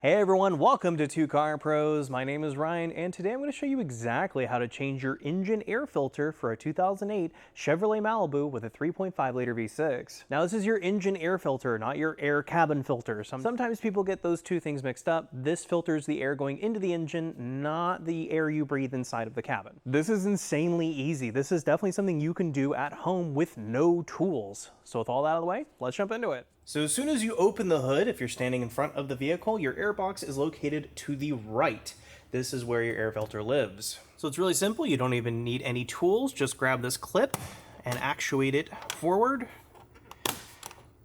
Hey everyone, welcome to Two Car Pros. My name is Ryan, and today I'm going to show you exactly how to change your engine air filter for a 2008 Chevrolet Malibu with a 3.5 liter V6. Now this is your engine air filter, not your air cabin filter. Sometimes people get those two things mixed up. This filters the air going into the engine, not the air you breathe inside of the cabin. This is insanely easy. This is definitely something you can do at home with no tools. So with all that out of the way, let's jump into it. So as soon as you open the hood, if you're standing in front of the vehicle, your air box is located to the right. This is where your air filter lives. So it's really simple. You don't even need any tools. Just grab this clip and actuate it forward,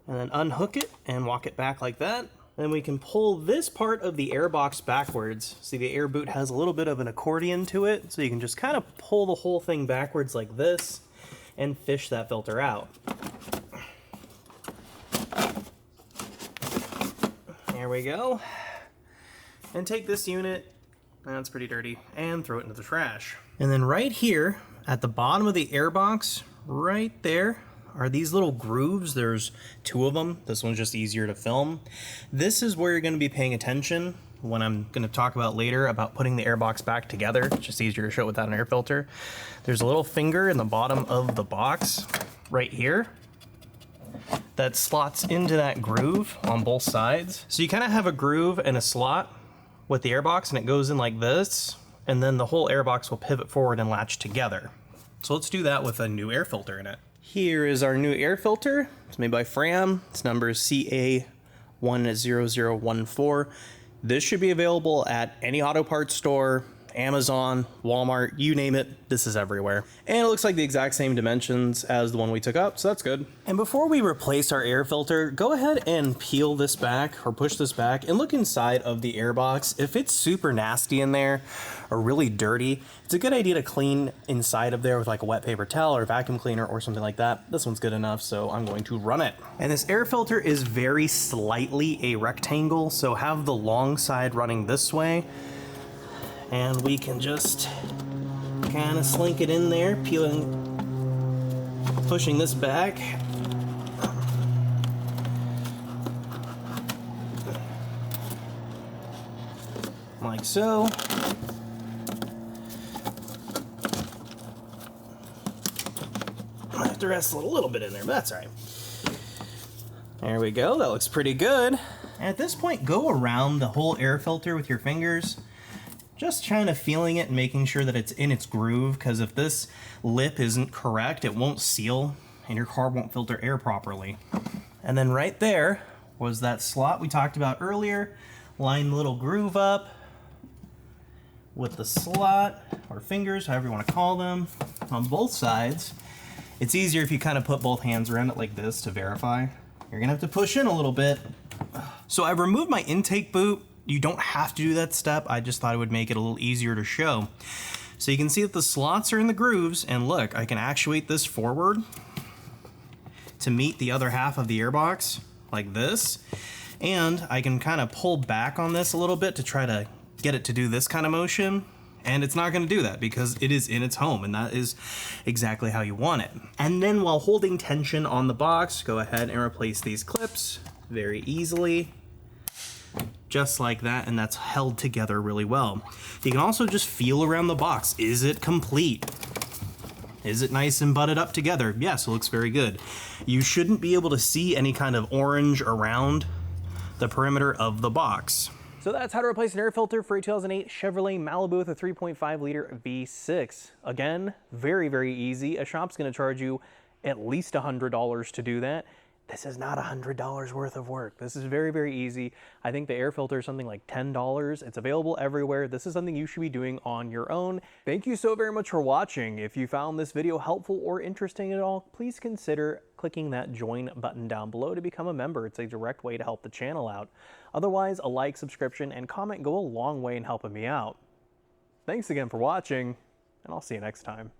and then unhook it and walk it back like that. Then we can pull this part of the air box backwards. See, the air boot has a little bit of an accordion to it, so you can just kind of pull the whole thing backwards like this and fish that filter out. There we go. And take this unit, that's pretty dirty, and throw it into the trash. And then right here at the bottom of the air box, right there, are these little grooves. There's two of them. This one's just easier to film. This is where you're going to be paying attention when I'm going to talk about later about putting the air box back together. It's just easier to show without an air filter. There's a little finger in the bottom of the box right here that slots into that groove on both sides. So you kind of have a groove and a slot with the airbox, and it goes in like this, and then the whole airbox will pivot forward and latch together. So let's do that with a new air filter in it. Here is our new air filter. It's made by Fram. Its number is CA10014. This should be available at any auto parts store, Amazon, Walmart, you name it, this is everywhere. And it looks like the exact same dimensions as the one we took up, so that's good. And before we replace our air filter, go ahead and peel this back or push this back and look inside of the air box. If it's super nasty in there or really dirty, it's a good idea to clean inside of there with like a wet paper towel or a vacuum cleaner or something like that. This one's good enough, so I'm going to run it. And this air filter is very slightly a rectangle, so have the long side running this way. And we can just kind of slink it in there, pushing this back. Like so. I have to wrestle it a little bit in there, but that's all right. There we go, that looks pretty good. And at this point, go around the whole air filter with your fingers. Just kind of feeling it and making sure that it's in its groove, because if this lip isn't correct, it won't seal and your car won't filter air properly. And then right there was that slot we talked about earlier. Line the little groove up with the slot, or fingers, however you want to call them, on both sides. It's easier if you kind of put both hands around it like this to verify. You're gonna have to push in a little bit. So I've removed my intake boot. You don't have to do that step. I just thought it would make it a little easier to show. So you can see that the slots are in the grooves, and look, I can actuate this forward to meet the other half of the airbox like this. And I can kind of pull back on this a little bit to try to get it to do this kind of motion. And it's not gonna do that because it is in its home, and that is exactly how you want it. And then while holding tension on the box, go ahead and replace these clips very easily. Just like that, and that's held together really well. You can also just feel around the box. Is it complete? Is it nice and butted up together? Yes, it looks very good. You shouldn't be able to see any kind of orange around the perimeter of the box. So that's how to replace an air filter for a 2008 Chevrolet Malibu with a 3.5 liter V6. Again, very, very easy. A shop's gonna charge you at least $100 to do that. This is not $100 worth of work. This is very, very easy. I think the air filter is something like $10. It's available everywhere. This is something you should be doing on your own. Thank you so very much for watching. If you found this video helpful or interesting at all, please consider clicking that join button down below to become a member. It's a direct way to help the channel out. Otherwise, a like, subscription, and comment go a long way in helping me out. Thanks again for watching, and I'll see you next time.